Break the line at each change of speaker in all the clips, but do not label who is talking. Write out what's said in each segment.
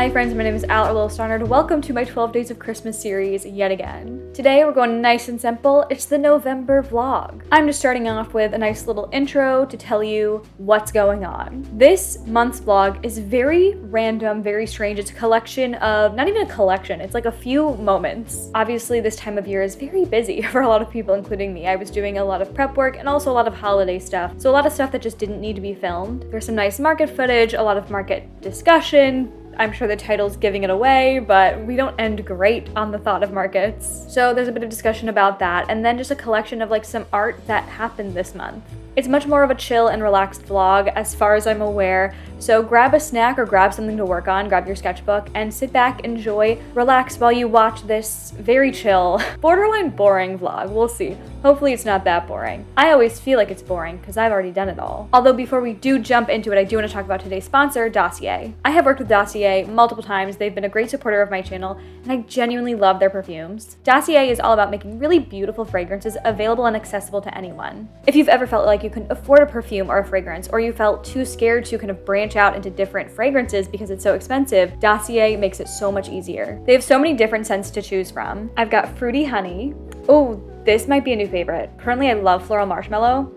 Hi friends, my name is Al or Lilstarnerd. Welcome to my 12 Days of Christmas series yet again. Today we're going nice and simple. It's the November vlog. I'm just starting off with a nice little intro to tell you what's going on. This month's vlog is very random, very strange. It's a collection of, not even a collection, it's like a few moments. Obviously this time of year is very busy for a lot of people, including me. I was doing a lot of prep work and also a lot of holiday stuff. So a lot of stuff that just didn't need to be filmed. There's some nice market footage, a lot of market discussion. I'm sure the title's giving it away, but we don't end great on the thought of markets. So there's a bit of discussion about that, and then just a collection of like some art that happened this month. It's much more of a chill and relaxed vlog as far as I'm aware, so grab a snack or grab something to work on, grab your sketchbook, and sit back, enjoy, relax while you watch this very chill, borderline boring vlog. We'll see. Hopefully it's not that boring. I always feel like it's boring because I've already done it all. Although before we do jump into it, I do want to talk about today's sponsor, Dossier. I have worked with Dossier multiple times. They've been a great supporter of my channel, and I genuinely love their perfumes. Dossier is all about making really beautiful fragrances available and accessible to anyone. If you've ever felt like you couldn't afford a perfume or a fragrance, or you felt too scared to kind of branch out into different fragrances because it's so expensive, Dossier makes it so much easier. They have so many different scents to choose from. I've got Fruity Honey. Oh, this might be a new favorite. Currently I love Floral Marshmallow,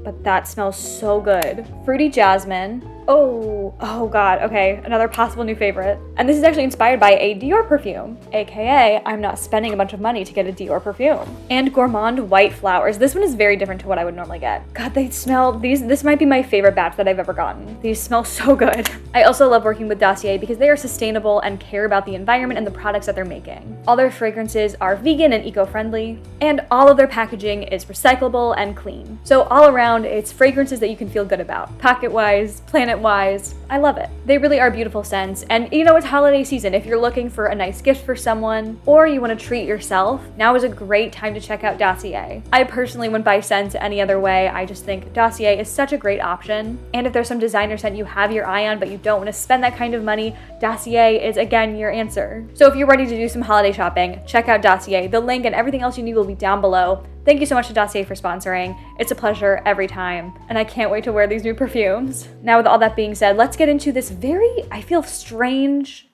but that smells so good. Fruity Jasmine. Oh god, okay, another possible new favorite. And this is actually inspired by a Dior perfume, aka I'm not spending a bunch of money to get a Dior perfume. And Gourmand White Flowers. This one is very different to what I would normally get. God, they smell, this might be my favorite batch that I've ever gotten. These smell so good. I also love working with Dossier because they are sustainable and care about the environment and the products that they're making. All their fragrances are vegan and eco-friendly, and all of their packaging is recyclable and clean. So all around, it's fragrances that you can feel good about. Pocket-wise, planet-wise, I love it. They really are beautiful scents, and you know, it's holiday season. If you're looking for a nice gift for someone, or you want to treat yourself, now is a great time to check out Dossier. I personally wouldn't buy scents any other way. I just think Dossier is such a great option, and if there's some designer scent you have your eye on but you don't want to spend that kind of money, Dossier is again your answer. So if you're ready to do some holiday shopping, check out Dossier. The link and everything else you need will be down below. Thank you so much to Dossier for sponsoring. It's a pleasure every time, and I can't wait to wear these new perfumes. Now with all that being said, let's get into this very, I feel strange,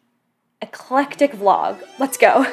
eclectic vlog. Let's go.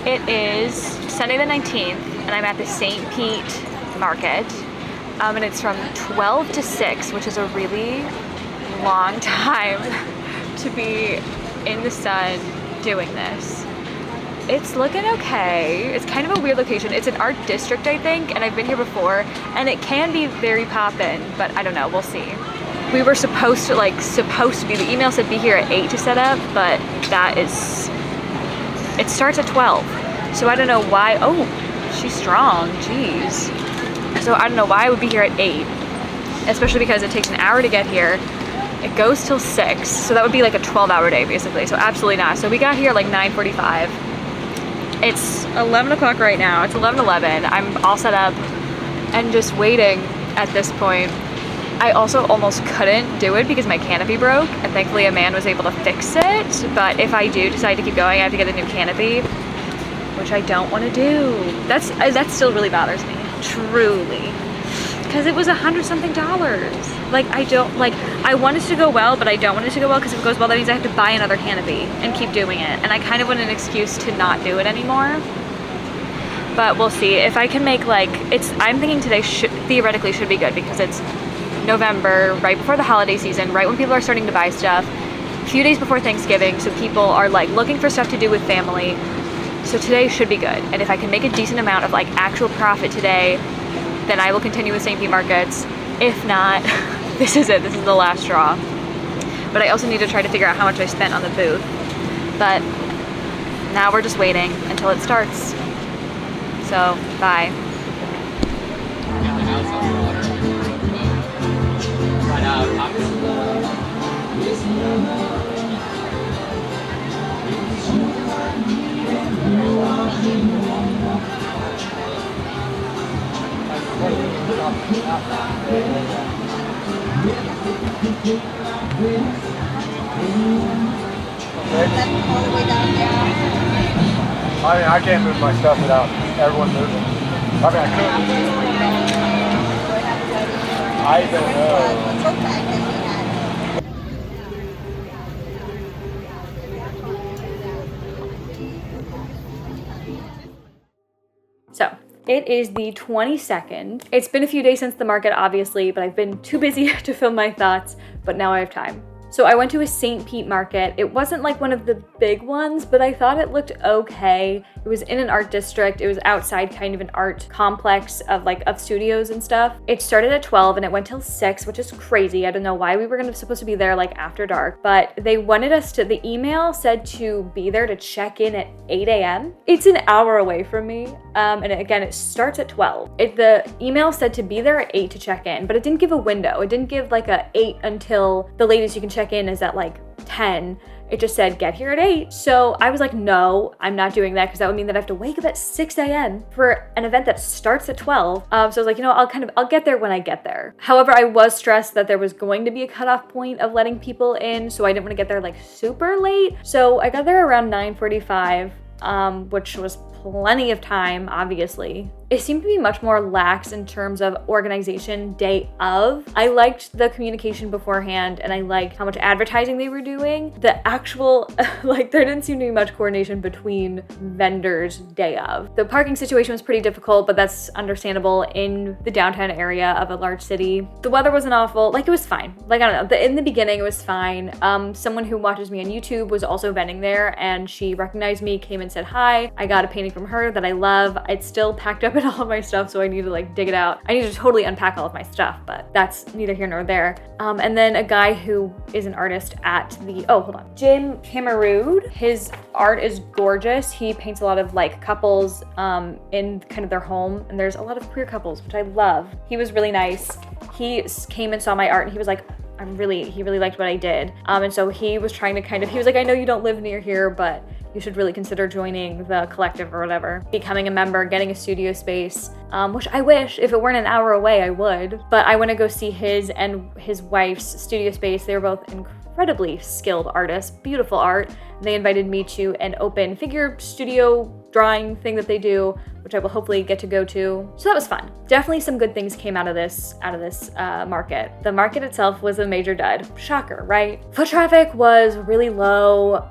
It is Sunday the 19th, and I'm at the St. Pete Market, and it's from 12 to 6, which is a really long time to be in the sun doing this. It's looking okay. It's kind of a weird location. It's an art district, I think, and I've been here before, and it can be very poppin', but I don't know, we'll see. We were supposed to be, the email said be here at 8 to set up, but it starts at 12. So I don't know why, oh, she's strong, jeez. So I don't know why I would be here at 8, especially because it takes an hour to get here. It goes till 6, so that would be like a 12-hour day basically, so absolutely not. So we got here like 9:45. It's 11 o'clock right now, it's 11:11. I'm all set up and just waiting at this point. I also almost couldn't do it because my canopy broke, and thankfully a man was able to fix it. But if I do decide to keep going, I have to get a new canopy, which I don't want to do. That still really bothers me, truly, because it was $100-something. Like, I want it to go well, but I don't want it to go well, because if it goes well, that means I have to buy another canopy and keep doing it, and I kind of want an excuse to not do it anymore. But we'll see if I can make I'm thinking today theoretically should be good, because it's November, right before the holiday season, right when people are starting to buy stuff, a few days before Thanksgiving, so people are like looking for stuff to do with family. So today should be good, and if I can make a decent amount of actual profit today, then I will continue with St. Pete markets. If not, this is it. This is the last straw. But I also need to try to figure out how much I spent on the booth. But now we're just waiting until it starts. So, bye.
I mean, I can't move my stuff without everyone moving. I mean, I could. I don't know.
So, it is the 22nd. It's been a few days since the market, obviously, but I've been too busy to film my thoughts, but now I have time. So I went to a St. Pete market. It wasn't like one of the big ones, but I thought it looked okay. It was in an art district. It was outside kind of an art complex of studios and stuff. It started at 12 and it went till 6, which is crazy. I don't know why we were supposed to be there after dark, but they wanted us to, the email said to be there to check in at 8 a.m. It's an hour away from me. And again, it starts at 12. The email said to be there at 8 to check in, but it didn't give a window. It didn't give a 8 until the latest you can check in is at 10. It just said get here at 8. So I was like, no, I'm not doing that, because that would mean that I have to wake up at 6 a.m. for an event that starts at 12. So I was like, I'll get there when I get there. However, I was stressed that there was going to be a cutoff point of letting people in, so I didn't want to get there super late. So I got there around 9:45, which was plenty of time, obviously. It seemed to be much more lax in terms of organization day of. I liked the communication beforehand, and I liked how much advertising they were doing. The actual, there didn't seem to be much coordination between vendors day of. The parking situation was pretty difficult, but that's understandable in the downtown area of a large city. The weather wasn't awful, it was fine. I don't know, in the beginning it was fine. Someone who watches me on YouTube was also vending there, and she recognized me, came and said hi. I got a painting from her that I love. It's still packed up in all of my stuff, so I need to dig it out. I need to totally unpack all of my stuff, but that's neither here nor there. And then a guy who is an artist at the, Jim Camerood. His art is gorgeous. He paints a lot of couples in kind of their home, and there's a lot of queer couples, which I love. He was really nice. He came and saw my art, and he was like, he really liked what I did. And so he was trying to he was like, I know you don't live near here, but you should really consider joining the collective or whatever, becoming a member, getting a studio space, which I wish if it weren't an hour away, I would. But I want to go see his and his wife's studio space. They were both incredibly skilled artists, beautiful art. They invited me to an open figure studio drawing thing that they do, which I will hopefully get to go to. So that was fun. Definitely some good things came out of this market. The market itself was a major dud. Shocker, right? Foot traffic was really low.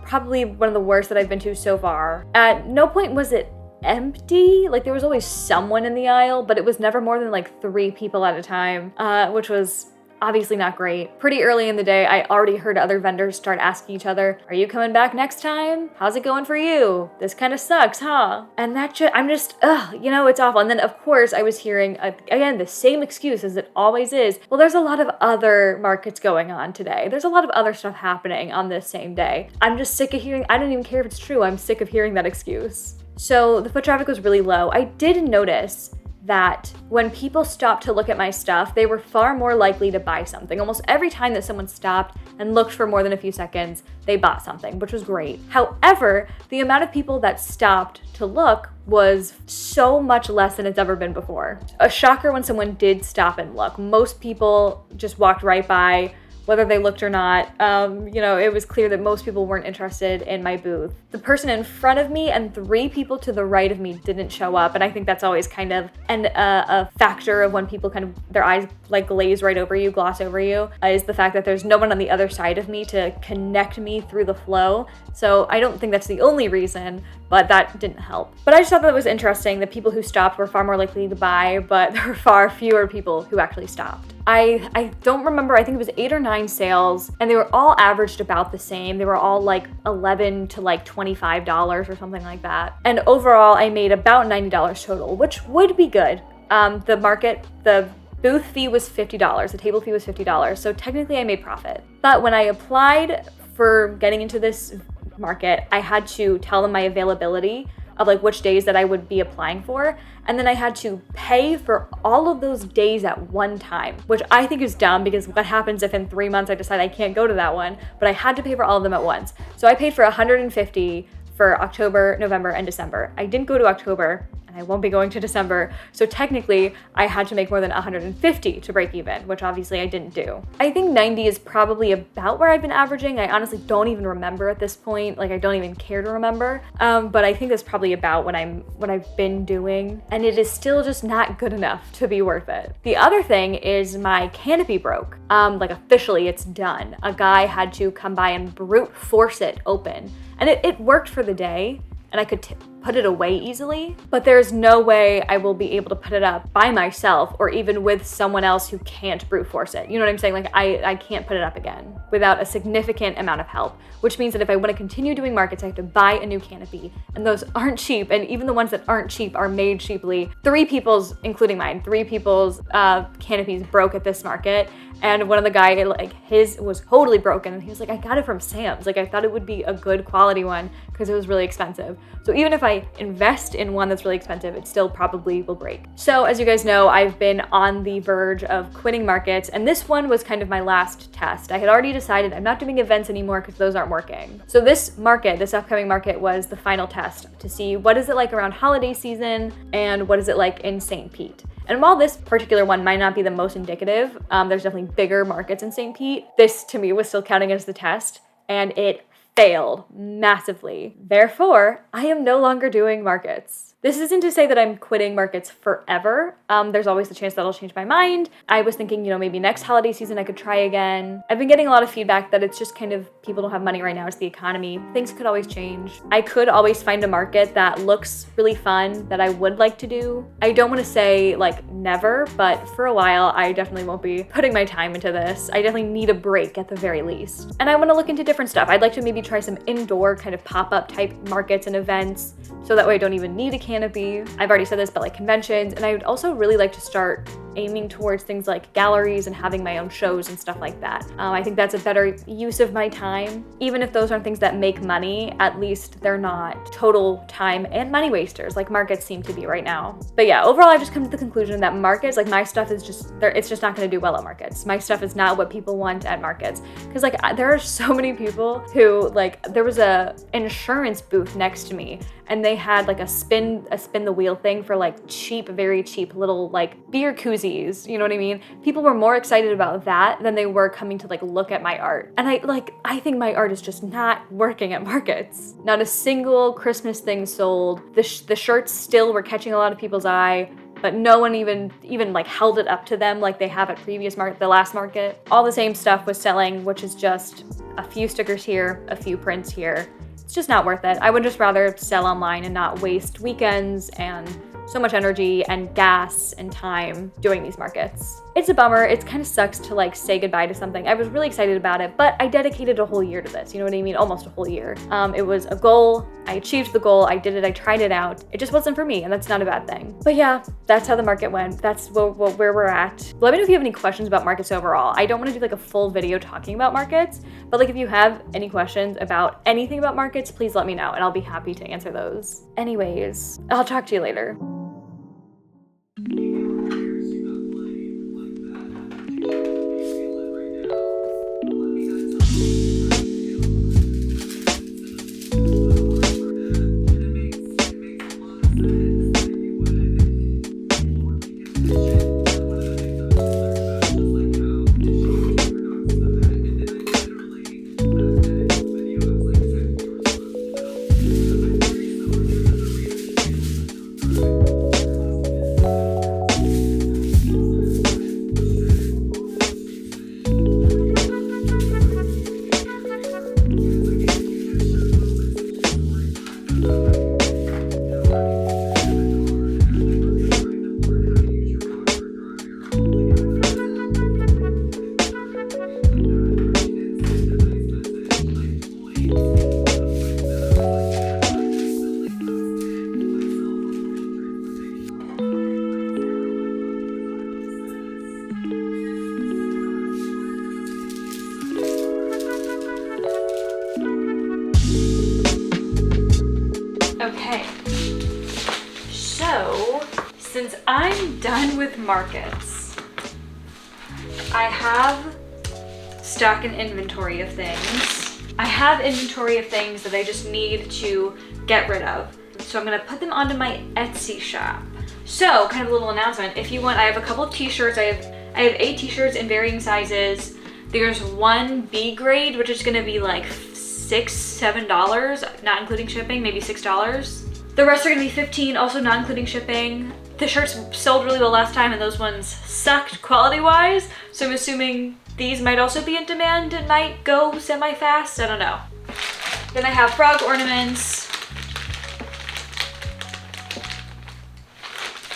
Probably one of the worst that I've been to so far. At no point was it empty. Like, there was always someone in the aisle, but it was never more than like 3 people at a time, which was obviously not great. Pretty early in the day, I already heard other vendors start asking each other, are you coming back next time? How's it going for you? This kind of sucks, huh? And I'm just, it's awful. And then of course I was hearing, again, the same excuse as it always is. Well, there's a lot of other markets going on today. There's a lot of other stuff happening on this same day. I'm just sick of hearing, I don't even care if it's true. I'm sick of hearing that excuse. So the foot traffic was really low. I did notice that when people stopped to look at my stuff, they were far more likely to buy something. Almost every time that someone stopped and looked for more than a few seconds, they bought something, which was great. However, the amount of people that stopped to look was so much less than it's ever been before. A shocker when someone did stop and look. Most people just walked right by, whether they looked or not. It was clear that most people weren't interested in my booth. The person in front of me and 3 people to the right of me didn't show up, and I think that's always kind of a factor of when people kind of, their eyes like glaze right over you, gloss over you, is the fact that there's no one on the other side of me to connect me through the flow. So I don't think that's the only reason, but that didn't help. But I just thought that it was interesting that people who stopped were far more likely to buy, but there were far fewer people who actually stopped. I don't remember, I think it was 8 or 9 sales, and they were all averaged about the same. They were all like $11 to like $25 or something like that. And overall, I made about $90 total, which would be good. The booth fee was $50, the table fee was $50, so technically I made profit. But when I applied for getting into this market, I had to tell them my availability of like which days that I would be applying for. And then I had to pay for all of those days at one time, which I think is dumb, because what happens if in 3 months I decide I can't go to that one? But I had to pay for all of them at once. So I paid for $150 for October, November, and December. I didn't go to October, and I won't be going to December. So technically I had to make more than $150 to break even, which obviously I didn't do. I think 90 is probably about where I've been averaging. I honestly don't even remember at this point. Like, I don't even care to remember. But I think that's probably about what I've been doing. And it is still just not good enough to be worth it. The other thing is my canopy broke. Like, officially it's done. A guy had to come by and brute force it open. And it worked for the day, and I could put it away easily, but there's no way I will be able to put it up by myself or even with someone else who can't brute force it. You know what I'm saying? Like, I can't put it up again without a significant amount of help, which means that if I want to continue doing markets, I have to buy a new canopy, and those aren't cheap, and even the ones that aren't cheap are made cheaply. 3 people's, including mine, 3 people's canopies broke at this market, and one of the guys, like, his was totally broken, and he was like, I got it from Sam's. Like, I thought it would be a good quality one because it was really expensive. So even if I invest in one that's really expensive, it still probably will break. So as you guys know, I've been on the verge of quitting markets, and this one was kind of my last test. I had already decided I'm not doing events anymore because those aren't working. So this upcoming market was the final test to see what is it like around holiday season and what is it like in St. Pete. And while this particular one might not be the most indicative, there's definitely bigger markets in St. Pete, this to me was still counting as the test, and it failed massively. Therefore, I am no longer doing markets. This isn't to say that I'm quitting markets forever. There's always the chance that I'll change my mind. I was thinking, maybe next holiday season I could try again. I've been getting a lot of feedback that it's just kind of, people don't have money right now, it's the economy. Things could always change. I could always find a market that looks really fun that I would like to do. I don't want to say like never, but for a while I definitely won't be putting my time into this. I definitely need a break at the very least. And I want to look into different stuff. I'd like to maybe try some indoor kind of pop-up type markets and events, so that way I don't even need a canopy. I've already said this, but like conventions, and I would also really like to start aiming towards things like galleries and having my own shows and stuff like that. I think that's a better use of my time. Even if those aren't things that make money, at least they're not total time and money wasters like markets seem to be right now. But yeah, overall I've just come to the conclusion that markets, like my stuff is just, it's just not gonna do well at markets. My stuff is not what people want at markets. Because like there are so many people who, like, there was a insurance booth next to me, and they had like a spin the wheel thing for like cheap, very cheap little like beer koozie overseas, you know what I mean? People were more excited about that than they were coming to like look at my art. And I think my art is just not working at markets. Not a single Christmas thing sold. The shirts still were catching a lot of people's eye, but no one even like held it up to them like they have at the last market. All the same stuff was selling, which is just a few stickers here, a few prints here. It's just not worth it. I would just rather sell online and not waste weekends and so much energy and gas and time doing these markets. It's a bummer. It kind of sucks to like say goodbye to something. I was really excited about it, but I dedicated a whole year to this. You know what I mean? Almost a whole year. It was a goal. I achieved the goal. I did it. I tried it out. It just wasn't for me, and that's not a bad thing. But yeah, that's how the market went. That's where we're at. Let me know if you have any questions about markets overall. I don't want to do like a full video talking about markets, but like if you have any questions about anything about markets, please let me know, and I'll be happy to answer those. Anyways, I'll talk to you later. Okay, so since I'm done with markets, I have stock and inventory of things. I have inventory of things that I just need to get rid of. So I'm gonna put them onto my Etsy shop. So kind of a little announcement, if you want, I have a couple of t-shirts. I have 8 t-shirts in varying sizes. There's one B grade, which is gonna be like $6-7, not including shipping, maybe $6. The rest are gonna be $15, also not including shipping. The shirts sold really well last time and those ones sucked quality-wise, so I'm assuming these might also be in demand and might go semi-fast, I don't know. Then I have frog ornaments.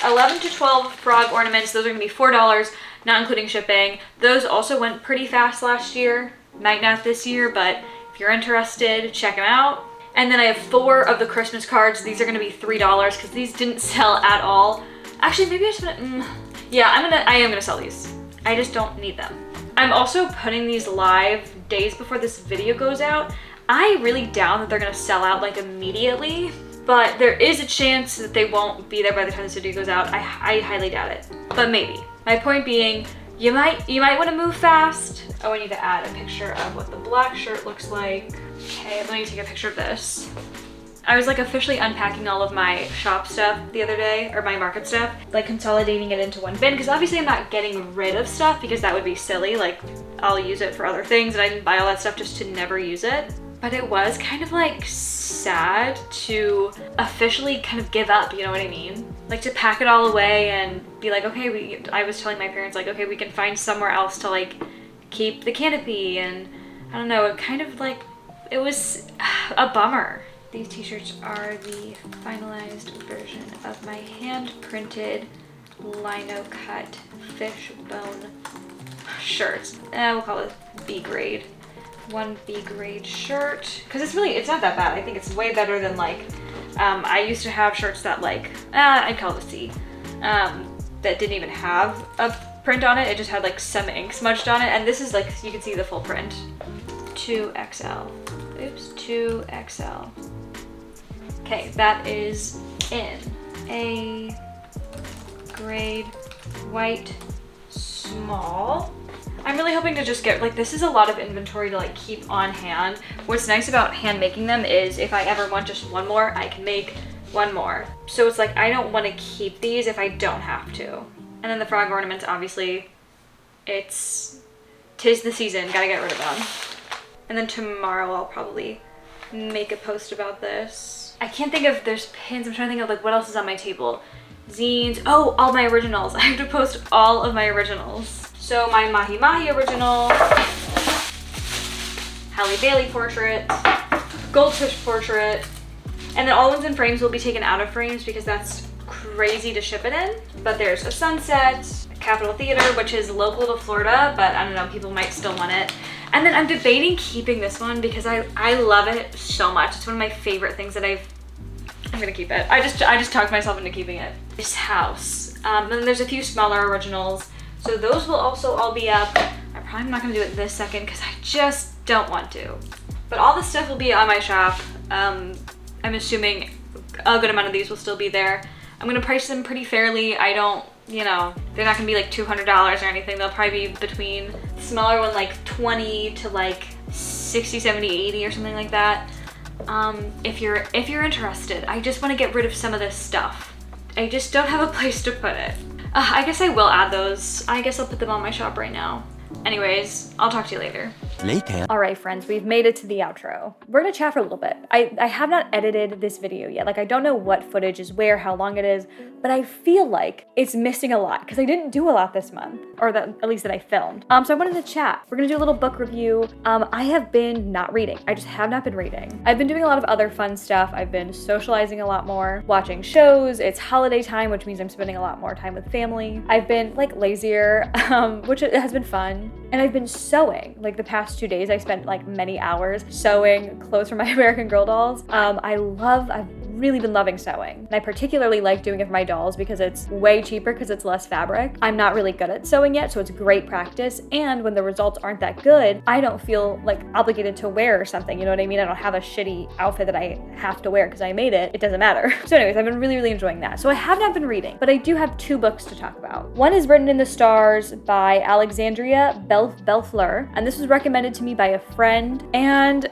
11 to 12 frog ornaments, those are gonna be $4, not including shipping. Those also went pretty fast last year, might not this year, but if you're interested, check them out. And then I have 4 of the Christmas cards. These are gonna be $3 because these didn't sell at all. Actually, maybe I just gonna, yeah, I am gonna sell these. I just don't need them. I'm also putting these live days before this video goes out. I really doubt that they're gonna sell out like immediately, but there is a chance that they won't be there by the time this video goes out. I highly doubt it, but maybe. My point being, you might want to move fast. Oh, I need to add a picture of what the black shirt looks like. Okay, let me take a picture of this. I was like officially unpacking all of my shop stuff the other day, or my market stuff, like consolidating it into one bin, because obviously I'm not getting rid of stuff because that would be silly. Like I'll use it for other things and I didn't buy all that stuff just to never use it. But it was kind of like sad to officially kind of give up, you know what I mean? Like to pack it all away and be like, okay, I was telling my parents like, okay, we can find somewhere else to like keep the canopy, and I don't know, it kind of like, it was a bummer. These t-shirts are the finalized version of my hand-printed lino cut fishbone shirts. We'll call it B grade. One B grade shirt, because it's not that bad. I think it's way better than like, I used to have shirts that like, I'd call it a C, that didn't even have a print on it. It just had like some ink smudged on it, and this is like, you can see the full print. 2XL, oops, 2XL. Okay, that is in a grade white small. I'm really hoping to just get, like, this is a lot of inventory to like keep on hand. What's nice about hand making them is if I ever want just one more, I can make one more. So it's like, I don't want to keep these if I don't have to. And then the frog ornaments, obviously, tis the season, gotta get rid of them. And then tomorrow I'll probably make a post about this. I can't think of, there's pins, I'm trying to think of like what else is on my table. Zines, oh, all my originals. I have to post all of my originals. So my Mahi Mahi original, Halle Bailey portrait, Goldfish portrait, and then all ones in frames will be taken out of frames because that's crazy to ship it in. But there's a sunset, Capitol Theater, which is local to Florida, but I don't know, people might still want it. And then I'm debating keeping this one because I love it so much. It's one of my favorite things that I'm gonna keep it. I just talked myself into keeping it. This house. And then there's a few smaller originals. So those will also all be up. I'm probably not gonna do it this second because I just don't want to. But all this stuff will be on my shop. I'm assuming a good amount of these will still be there. I'm gonna price them pretty fairly. I don't, you know, they're not gonna be like $200 or anything. They'll probably be between the smaller one like 20 to like 60, 70, 80 or something like that. If you're interested, I just want to get rid of some of this stuff. I just don't have a place to put it. I guess I will add those. I guess I'll put them on my shop right now. Anyways, I'll talk to you later. All right, friends, we've made it to the outro. We're gonna chat for a little bit. I have not edited this video yet. Like, I don't know what footage is where, how long it is, but I feel like it's missing a lot because I didn't do a lot this month, or at least that I filmed. So I wanted to chat. We're gonna do a little book review. I have been not reading. I just have not been reading. I've been doing a lot of other fun stuff. I've been socializing a lot more, watching shows. It's holiday time, which means I'm spending a lot more time with family. I've been like lazier, which has been fun. And I've been sewing. Like the past 2 days, I spent like many hours sewing clothes for my American Girl dolls. I've really been loving sewing. And I particularly like doing it for my dolls because it's way cheaper because it's less fabric. I'm not really good at sewing yet, so it's great practice. And when the results aren't that good, I don't feel like obligated to wear something, you know what I mean? I don't have a shitty outfit that I have to wear because I made it. It doesn't matter. So anyways, I've been really, really enjoying that. So I have not been reading, but I do have 2 books to talk about. One is Written in the Stars by Alexandria Bellfleur, and this was recommended to me by a friend, and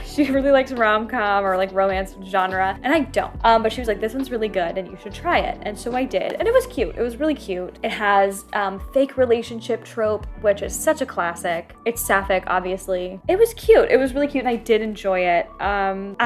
she really likes rom-com or like romance genre, and I don't. But she was like, this one's really good and you should try it. And so I did, and it was cute. It was really cute. It has fake relationship trope, which is such a classic. It's sapphic, obviously. It was cute. It was really cute, and I did enjoy it. I'm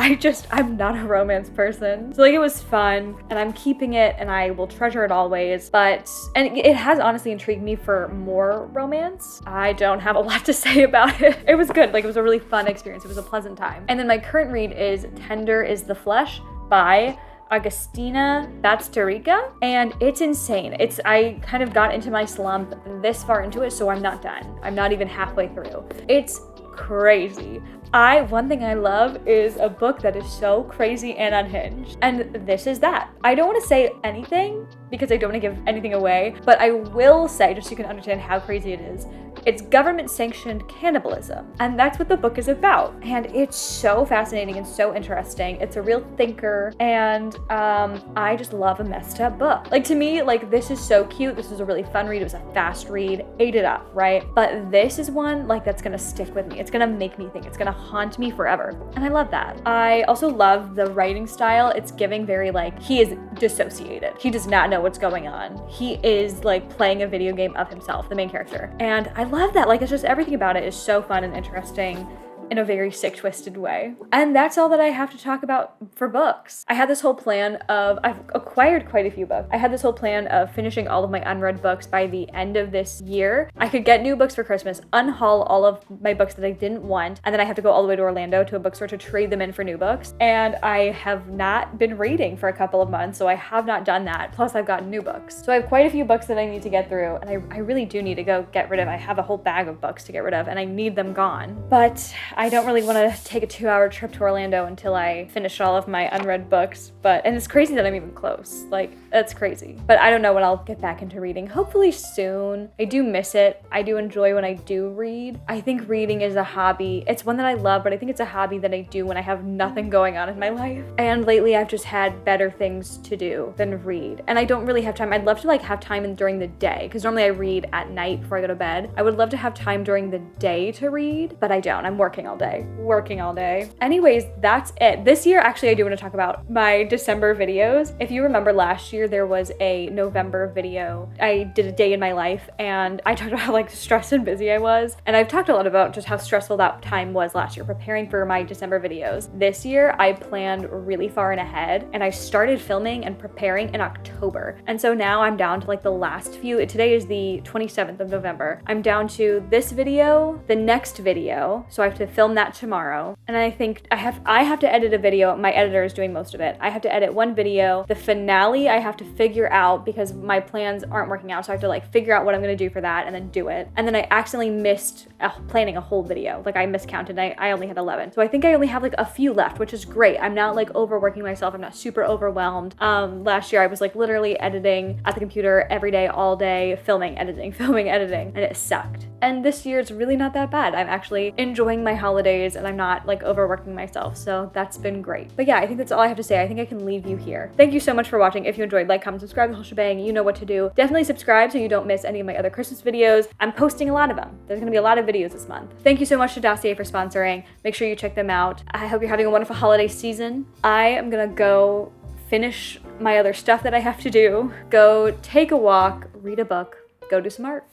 not a romance person, so like it was fun, and I'm keeping it, and I will treasure it always. And it has honestly intrigued me for more romance. I don't have a lot to say about it. It was good. Like, it was a really fun experience. It was a pleasant time. And then my current read is Tender is the Flesh by Agustina Batsterica, and it's insane. I kind of got into my slump this far into it, so I'm not done. I'm not even halfway through. It's crazy. One thing I love is a book that is so crazy and unhinged. And this is that. I don't want to say anything because I don't want to give anything away, but I will say, just so you can understand how crazy it is, it's government-sanctioned cannibalism. And that's what the book is about. And it's so fascinating and so interesting. It's a real thinker, and I just love a messed up book. Like, to me, like, this is so cute. This was a really fun read. It was a fast read. Ate it up, right? But this is one, like, that's gonna stick with me. It's gonna make me think. It's gonna haunt me forever. And I love that. I also love the writing style. It's giving very, like, he is dissociated. He does not know what's going on. He is, like, playing a video game of himself, the main character. And I love that. Like, it's just everything about it is so fun and interesting in a very sick, twisted way. And that's all that I have to talk about for books. I had this whole plan of, I've acquired quite a few books. I had this whole plan of finishing all of my unread books by the end of this year. I could get new books for Christmas, unhaul all of my books that I didn't want, and then I have to go all the way to Orlando to a bookstore to trade them in for new books. And I have not been reading for a couple of months, so I have not done that. Plus, I've got new books. So I have quite a few books that I need to get through, and I really do need to go get rid of. I have a whole bag of books to get rid of, and I need them gone. But I don't really want to take a 2-hour trip to Orlando until I finish all of my unread books. And it's crazy that I'm even close. Like, that's crazy. But I don't know when I'll get back into reading. Hopefully soon. I do miss it. I do enjoy when I do read. I think reading is a hobby. It's one that I love, but I think it's a hobby that I do when I have nothing going on in my life. And lately I've just had better things to do than read. And I don't really have time. I'd love to like have time during the day, because normally I read at night before I go to bed. I would love to have time during the day to read, but I don't. I'm working filming all day, working all day. Anyways, that's it. This year, actually, I do want to talk about my December videos. If you remember last year, there was a November video. I did a day in my life and I talked about how like stressed and busy I was. And I've talked a lot about just how stressful that time was last year preparing for my December videos. This year, I planned really far in ahead and I started filming and preparing in October. And so now I'm down to like the last few. Today is the 27th of November. I'm down to this video, the next video. So I have to film that tomorrow. And I think I have to edit a video. My editor is doing most of it. I have to edit one video. The finale I have to figure out because my plans aren't working out. So I have to like figure out what I'm gonna do for that and then do it. And then I accidentally missed planning a whole video. Like I miscounted. I only had 11. So I think I only have like a few left, which is great. I'm not like overworking myself. I'm not super overwhelmed. Last year I was like literally editing at the computer every day, all day, filming, editing, and it sucked. And this year it's really not that bad. I'm actually enjoying my holidays and I'm not like overworking myself. So that's been great. But yeah, I think that's all I have to say. I think I can leave you here. Thank you so much for watching. If you enjoyed, like, comment, subscribe, the whole shebang. You know what to do. Definitely subscribe so you don't miss any of my other Christmas videos. I'm posting a lot of them. There's gonna be a lot of videos this month. Thank you so much to Dossier for sponsoring. Make sure you check them out. I hope you're having a wonderful holiday season. I am gonna go finish my other stuff that I have to do. Go take a walk, read a book, go do some art.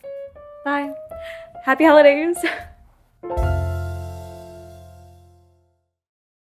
Bye. Happy holidays.